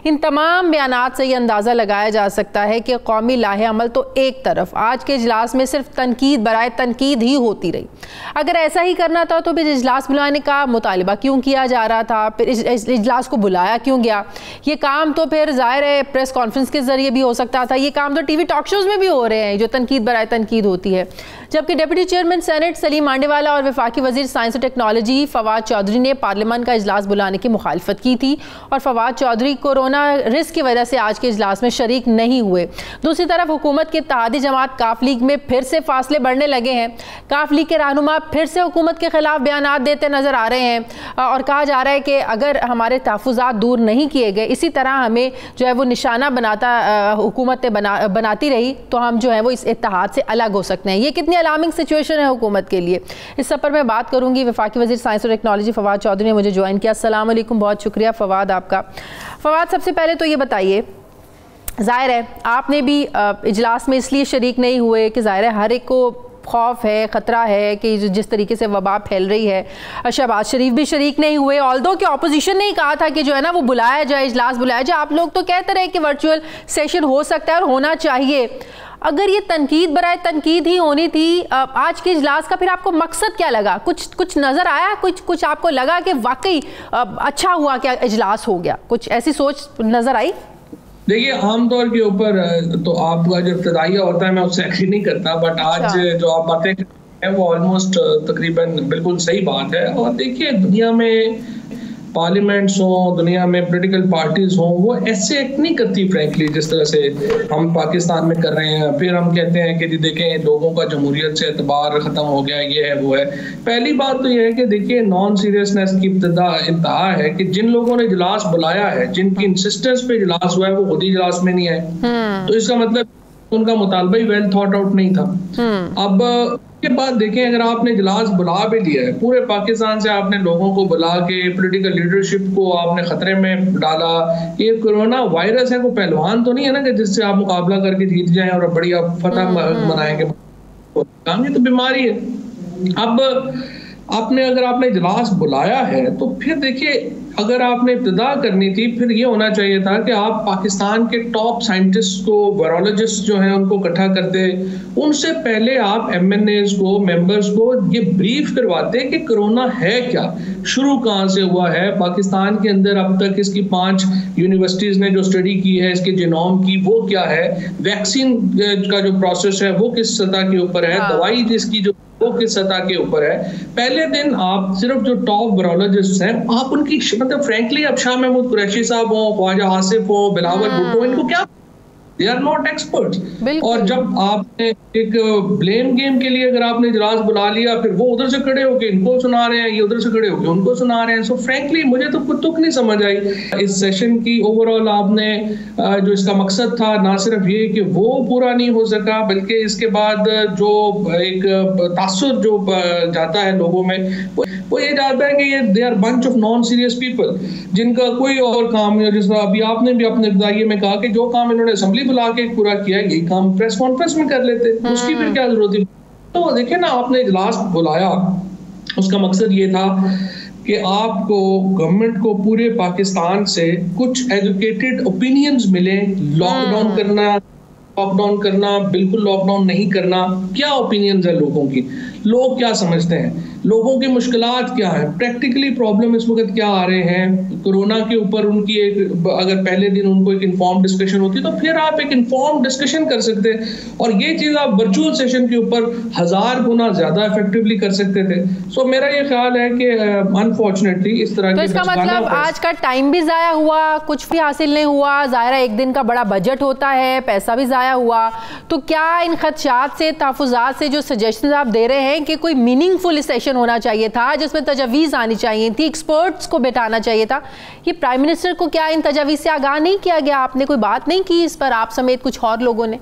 इन तमाम बयानात से ये अंदाज़ा लगाया जा सकता है कि कौमी लाहे अमल तो एक तरफ आज के इजलास में सिर्फ तनकीद बराए तनकीद ही होती रही। अगर ऐसा ही करना था तो फिर इजलास बुलाने का मुतालिबा क्यों किया जा रहा था, फिर इजलास को बुलाया क्यों गया? ये काम तो फिर ज़ाहिर है प्रेस कॉन्फ्रेंस के ज़रिए भी हो सकता था, ये काम तो टीवी टॉक शोज़ में भी हो रहे हैं जो तनकीद बराए तनकीद होती है। जबकि डिप्टी चेयरमैन सेनेट सलीम मांडेवाला और वफाकी वज़ीर साइंस और टेक्नोलॉजी फवाद चौधरी ने पार्लियामेंट का इजलास बुलाने की मुखालफत की थी और फवाद चौधरी कोरोना रिस्क की वजह से आज के इजलास में शरीक नहीं हुए। दूसरी तरफ हुकूमत की इत्तेहादी जमात काफ लीग में फिर से फासले बढ़ने लगे हैं। काफ लीग के रहनुमा फिर से हुकूमत के खिलाफ बयानात देते नजर आ रहे हैं और कहा जा रहा है कि अगर हमारे तहफ़्फ़ुज़ात दूर नहीं किए गए, इसी तरह हमें जो है वो निशाना हुकूमतें बनाती रही तो हम जो है वो इस इत्तेहाद से अलग हो सकते हैं। ये कितनी अलार्मिंग सिचुएशन है हुकूमत के लिए, इस सब पर मैं बात करूंगी। वफाकी वज़ीर साइंस और टेक्नोलॉजी फवाद चौधरी ने मुझे ज्वाइन किया। अस्सलाम वालेकुम, बहुत शुक्रिया फवाद आपका। फवाद, सबसे पहले तो ये बताइए, ज़ाहिर है आपने भी इजलास में इसलिए शरीक नहीं हुए कि ज़ाहिर है हर एक को खौफ है, ख़तरा है कि जिस तरीके से वबा फैल रही है। शहबाज शरीफ भी शरीक नहीं हुए, ऑल्दो कि अपोजिशन ने ही कहा था कि जो है ना वो बुलाया जाए, इजलास बुलाया जाए। आप लोग तो कहते रहे कि वर्चुअल सेशन हो सकता है और होना चाहिए। अगर ये तनकीद बराए तनकीद ही होनी थी आज के इजलास का, फिर आपको मकसद क्या लगा? कुछ नज़र आया, कुछ आपको लगा कि वाकई अच्छा हुआ क्या इजलास हो गया? कुछ ऐसी सोच नज़र आई? देखिए, आमतौर के ऊपर तो आपका जो इब्तिदाइया होता है मैं उससे एग्री नहीं करता, बट आज जो आप बातें करते हैं वो ऑलमोस्ट तकरीबन बिल्कुल सही बात है। और देखिए, दुनिया में पार्लियामेंट्स हों, दुनिया में पॉलिटिकल पार्टीज हों, वो ऐसे एक्ट नहीं करती फ्रैंकली जिस तरह से हम पाकिस्तान में कर रहे हैं। फिर हम कहते हैं कि जी देखें लोगों का जमहूरियत से एतबार ख़त्म हो गया, ये है वो है। पहली बात तो ये है कि देखिए नॉन सीरियसनेस की इंतहा है कि जिन लोगों ने इजलास बुलाया है, जिनकी इंसिस्टेंस पे इजलास हुआ है, वो खुद ही इजलास में नहीं आए, तो इसका मतलब उनका मुतालबा ही वेल थॉट आउट नहीं था। अब के बाद देखें, अगर आपने इजलास बुला भी लिया है, पूरे पाकिस्तान से आपने लोगों को बुला के पॉलिटिकल लीडरशिप को आपने खतरे में डाला। ये कोरोना वायरस है, वो पहलवान तो नहीं है ना कि जिससे आप मुकाबला करके जीत जाएं और बड़ी आप फतह मनाएंगे। ये तो बीमारी है। अब अगर आपने इजलास बुलाया है तो फिर देखिए, अगर आपने इब्तिदा करनी थी फिर ये होना चाहिए था कि आप पाकिस्तान के टॉप साइंटिस्ट को, वायरोलॉजिस्ट जो हैं उनको इकट्ठा करते। उनसे पहले आप MNAs को, मेंबर्स को ये ब्रीफ करवाते कि कोरोना है क्या, शुरू कहाँ से हुआ है पाकिस्तान के अंदर। अब तक इसकी 5 यूनिवर्सिटीज ने जो स्टडी की है इसके जीनोम की, वो क्या है, वैक्सीन का जो प्रोसेस है वो किस सतह के ऊपर है, दवाई जिसकी जो वो किस सतह के ऊपर है। पहले दिन आप सिर्फ जो टॉप वायरोलॉजिस्ट हैं आप उनकी, मतलब फ्रैंकली अब शाह महमूद कुरैशी साहब हो, ख्वाजा आसिफ हो, बिलावल भुट्टो, इनको क्या, दे आर नॉट एक्सपर्ट्स। और जब आपने एक ब्लेम गेम के लिए अगर आपने इजलास बुला लिया, फिर वो उधर से खड़े होके इनको सुना रहे हैं, ये उधर से खड़े होके उनको सुना रहे हैं। सो फ्रैंकली मुझे तो कुछ तुक नहीं समझ आई इस सेशन की। ओवरऑल आपने जो इसका मकसद था, ना सिर्फ ये कि वो पूरा नहीं हो सका, बल्कि इसके बाद जो एक तासुर जो जाता है लोगों में, वो ये जाता है कि ये they are bunch of non serious people जिनका कोई और काम नहीं। जिस तरह अभी आपने भी अपने इब्तिदाइये में कहा कि जो काम इन्होंने असेंबली बुला के पूरा किया, यही काम प्रेस कॉन्फ्रेंस में कर लेते, उसकी फिर क्या जरूरत थी? तो देखिए ना, आपने इजलास बुलाया, उसका मकसद ये था कि आपको, गवर्नमेंट को पूरे पाकिस्तान से कुछ एजुकेटेड ओपिनियंस मिले। लॉकडाउन करना, बिल्कुल लॉकडाउन नहीं करना, क्या ओपिनियंस है लोगों की, लोग क्या समझते हैं, लोगों की मुश्किलात क्या है, प्रैक्टिकली प्रॉब्लम इस वक्त क्या आ रहे हैं कोरोना के ऊपर। उनकी एक, अगर पहले दिन उनको एक इन्फॉर्म डिस्कशन होती तो फिर आप एक इन्फॉर्म डिस्कशन कर सकते हैं, और ये चीज आप वर्चुअल सेशन के ऊपर 1000 गुना ज्यादा इफेक्टिवली कर सकते थे। सो मेरा ये ख्याल है कि अनफॉर्चुनेटली इस तरह तो इसका मतलब आज का टाइम भी जाया हुआ, कुछ भी हासिल नहीं हुआ। ज़ाहिर है एक दिन का बड़ा बजट होता है, पैसा भी जाया हुआ। तो क्या इन खदशात से, तहफ़्फ़ुज़ात से जो सजेशन आप दे रहे हैं कि कोई मीनिंगफुल सेशन होना चाहिए था जिसमें तजवीज़ आनी चाहिए थी, एक्सपर्ट्स को बैठाना चाहिए था, ये प्राइम मिनिस्टर को क्या इन तजवीज़ से आगाह नहीं किया गया? आपने कोई बात नहीं की इस पर, आप समेत कुछ और लोगों ने?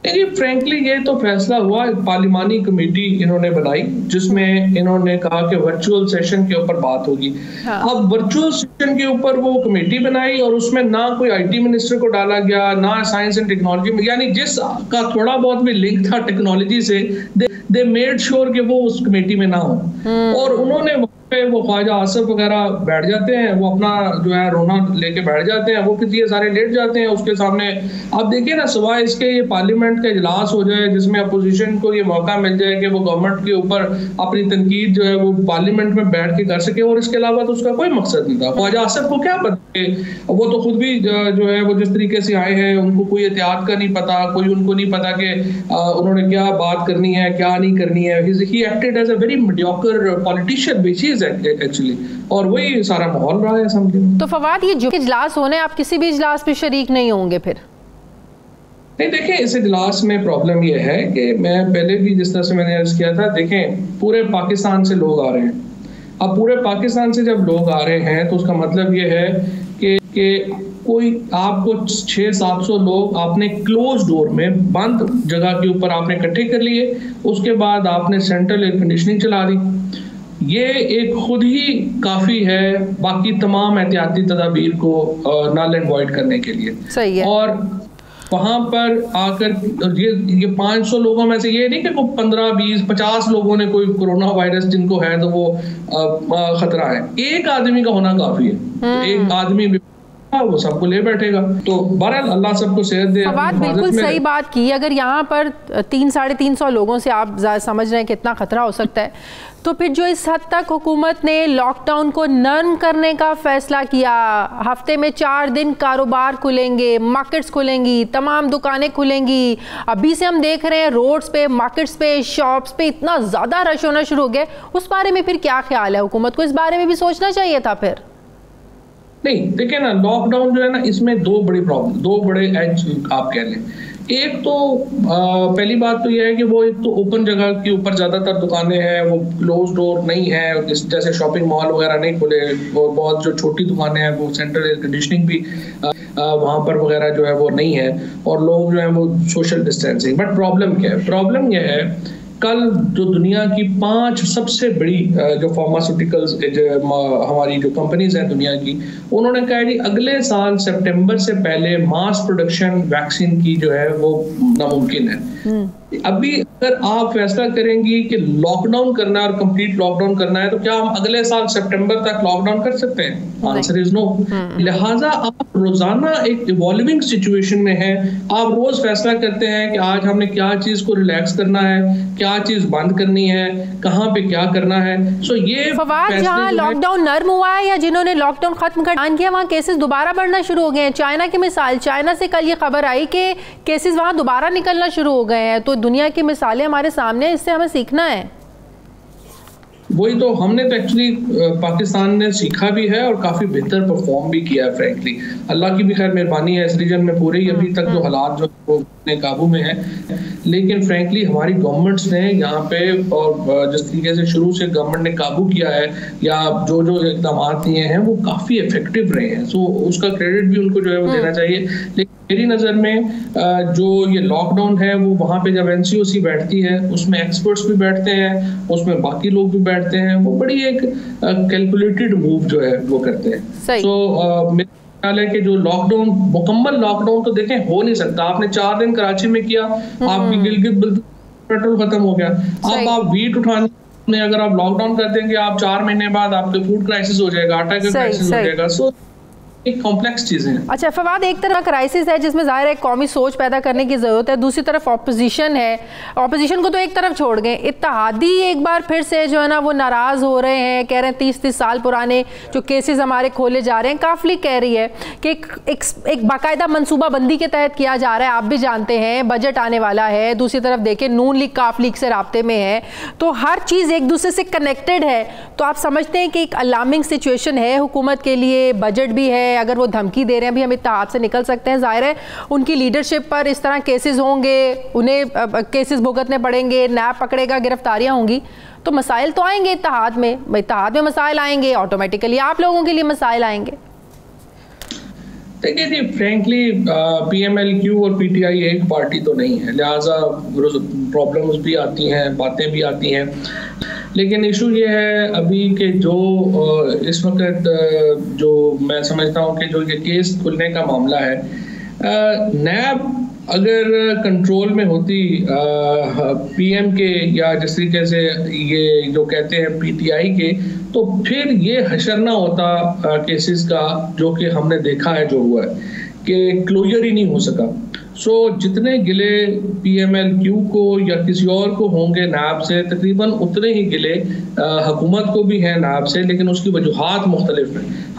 देखिए, फ्रैंकली ये तो फैसला हुआ, पार्लिमानी कमेटी इन्होंने बनाई जिसमें इन्होंने कहा कि वर्चुअल सेशन के ऊपर बात होगी। अब वर्चुअल सेशन के ऊपर वो कमेटी बनाई और उसमें ना कोई IT मिनिस्टर को डाला गया, ना साइंस एंड टेक्नोलॉजी में, यानी जिसका थोड़ा बहुत भी लिंक था टेक्नोलॉजी से, दे मेड श्योर कि वो उस कमेटी में ना हो। और उन्होंने पे वो ख्वाजा आसिफ वगैरह बैठ जाते हैं, वो अपना जो है रोना लेके बैठ जाते हैं, वो फिर ये सारे लेट जाते हैं उसके सामने। आप देखिए ना, सिवाय इसके ये पार्लियामेंट का इजलास हो जाए जिसमें अपोजिशन को ये मौका मिल जाए कि वो गवर्नमेंट के ऊपर अपनी तनकीद जो है वो पार्लियामेंट में बैठ के कर सके, और इसके अलावा तो उसका कोई मकसद नहीं था। ख्वाजा आसिफ को क्या पता, वो तो खुद भी जो है वो जिस तरीके से आए हैं उनको कोई एहतियात का नहीं पता, कोई उनको नहीं पता कि उन्होंने क्या बात करनी है क्या नहीं करनी है। He acted as a very mediocre politician which is actually, और वही सारा माहौल रहा है असेंबली में। तो फवाद, ये जो इजलास होने, आप किसी भी इजलास में शरीक नहीं होंगे फिर? नहीं, देखें, इस इजलास में प्रॉब्लम यह है कि मैं पहले भी जिस तरह से मैंने अर्ज किया था, देखें पूरे पाकिस्तान से लोग आ रहे हैं। अब पूरे पाकिस्तान से जब लोग आ रहे हैं तो उसका मतलब ये है कि कोई आपको 600-700 लोग आपने क्लोज डोर में बंद जगह के ऊपर आपने इकट्ठे कर लिए, उसके बाद आपने सेंट्रल एयर कंडीशनिंग चला दी। ये एक खुद ही काफ़ी है बाकी तमाम एहतियाती तदाबीर को नल एंड वॉइड करने के लिए। सही है। और वहां पर आकर ये 500 लोगों में से ये नहीं कि कोई 15, 20, 50 लोगों ने कोई कोरोना वायरस जिनको है तो वो खतरा है। एक आदमी का होना काफी है, एक आदमी वो सबको ले बैठेगा। तो बहरहाल अल्लाह सबको सेहत दे। बिल्कुल सही बात की। अगर यहाँ पर 300-350 लोगों से आप समझ रहे हैं कितना खतरा हो सकता है, तो फिर जो इस हद तक हुकूमत ने लॉकडाउन को नर्म करने का फैसला किया, हफ्ते में 4 दिन कारोबार खुलेंगे, मार्केट्स खुलेंगी, तमाम दुकानें खुलेंगी। अभी से हम देख रहे हैं रोड्स पे, मार्केट्स पे, शॉप्स पे इतना ज़्यादा रश होना शुरू हो गया। उस बारे में फिर क्या ख्याल है हुकूमत को? इस बारे में भी सोचना चाहिए था फिर। नहीं, देखिए ना, लॉकडाउन जो है ना, इसमें दो बड़े एज आप कह लें। एक तो पहली बात तो यह है कि वो एक तो ओपन जगह के ऊपर ज्यादातर दुकानें हैं, वो क्लोज डोर नहीं है, जैसे शॉपिंग मॉल वगैरह नहीं खुले, और बहुत जो छोटी दुकानें हैं वो सेंट्रल एयर कंडीशनिंग भी वहां पर वगैरह जो है वो नहीं है, और लोग जो है वो सोशल डिस्टेंसिंग। बट प्रॉब्लम क्या है? प्रॉब्लम यह है, कल जो दुनिया की 5 सबसे बड़ी जो फार्मास्यूटिकल्स हमारी जो कंपनीज हैं दुनिया की, उन्होंने कहा है कि अगले साल सितंबर से पहले मास प्रोडक्शन वैक्सीन की जो है वो नामुमकिन है। अभी अगर आप फैसला करेंगी कि लॉकडाउन करना है और कंप्लीट लॉकडाउन करना है, तो क्या हम अगले साल सितंबर तक लॉकडाउन कर सकते हैं? Answer is no. लिहाजा आप रोजाना एक इवॉल्विंग सिचुएशन में हैं, आप रोज फैसला करते हैं कि आज हमने क्या चीज को रिलैक्स करना है, क्या चीज बंद करनी है, कहाँ पे क्या करना है। सो ये फवाद, जहाँ लॉकडाउन नर्म हुआ है या जिन्होंने लॉकडाउन खत्म कर दिया, वहाँ केसेस दोबारा बढ़ना शुरू हो गए हैं। चाइना की मिसाल, चाइना से कल ये खबर आई कि केसेस वहाँ दोबारा निकलना शुरू हो गए हैं। तो दुनिया की मिसालें हमारे सामने, इससे हमें सीखना है। वही तो हमने तो एक्चुअली पाकिस्तान ने सीखा भी है और काफी बेहतर परफॉर्म भी किया है। फ्रैंकली अल्लाह की भी खैर मेहरबानी है, इस रीजन में पूरे ही अभी तक जो हालात जो वो अपने काबू में है। लेकिन फ्रैंकली हमारी गवर्नमेंट्स ने यहाँ पे, और जिस तरीके से शुरू से गवर्नमेंट ने काबू किया है या जो जो इकदाम लिए हैं वो काफी इफेक्टिव रहे हैं। सो उसका क्रेडिट भी उनको जो है वो देना चाहिए। लेकिन मेरी नज़र में जो ये लॉकडाउन है वो वहाँ पे जब NCOC बैठती है उसमें एक्सपर्ट्स भी बैठते हैं, उसमें बाकी लोग भी बैठते हैं, वो बड़ी एक कैलकुलेटेड मूव जो है वो करते हैं। सो मेरे ख्याल है कि जो लॉकडाउन, मुकम्मल लॉकडाउन तो देखें हो नहीं सकता। आपने 4 दिन कराची में किया, आपकी गिलगित पेट्रोल खत्म हो गया। अब आप वीट उठाने, अगर आप लॉकडाउन कर देंगे, आप 4 महीने बाद आपके फूड क्राइसिस हो जाएगा, आटा का क्राइसिस हो जाएगा। सो एक कॉम्प्लेक्स चीजें हैं। अच्छा फवाद, एक तरफ क्राइसिस है जिसमें जाहिर है कौमी सोच पैदा करने की ज़रूरत है, दूसरी तरफ ऑपोजिशन है। ऑपोजिशन को तो एक तरफ छोड़ गए, इत्तेहादी एक बार फिर से जो है ना वो नाराज़ हो रहे हैं, कह रहे हैं 30-30 साल पुराने जो केसेस हमारे खोले जा रहे हैं। काफली कह रही है कि एक बाकायदा मनसूबाबंदी के तहत किया जा रहा है। आप भी जानते हैं बजट आने वाला है, दूसरी तरफ देखें नून लीग काफ लीग से राब्ते में है, तो हर चीज़ एक दूसरे से कनेक्टेड है। तो आप समझते हैं कि एक अलार्मिंग सिचुएशन है हुकूमत के लिए, बजट भी है, अगर वो धमकी दे रहे हैं भी हम इत्तेहाद से निकल सकते हैं, जाहिर है उनकी लीडरशिप पर इस तरह केसेस होंगे, उन्हें केसेस भुगतने पड़ेंगे, नैब पकड़ेगा, गिरफ्तारियां होंगी, तो मसाइल तो आएंगे इत्तेहाद में मसाइल आएंगे, ऑटोमेटिकली आप लोगों के लिए मसाइल आएंगे। देखिए जी, फ्रैंकली PMLQ और PTI एक पार्टी तो नहीं है, लिहाजा प्रॉब्लम्स भी आती हैं, बातें भी आती हैं। लेकिन इशू ये है अभी के जो इस वक्त जो मैं समझता हूँ कि जो ये केस खुलने का मामला है, नैब अगर कंट्रोल में होती PM के या जिस तरीके से ये जो कहते हैं PTI के, तो फिर ये हशर ना होता केसेस का, जो कि हमने देखा है जो हुआ है कि क्लोजर ही नहीं हो सका। सो जितने गिले PMLQ को या किसी और को होंगे नायब से, तकरीबन उतने ही गिले हुकूमत को भी हैं नायब से, लेकिन उसकी वजूहात मुख्तलिफ हैं।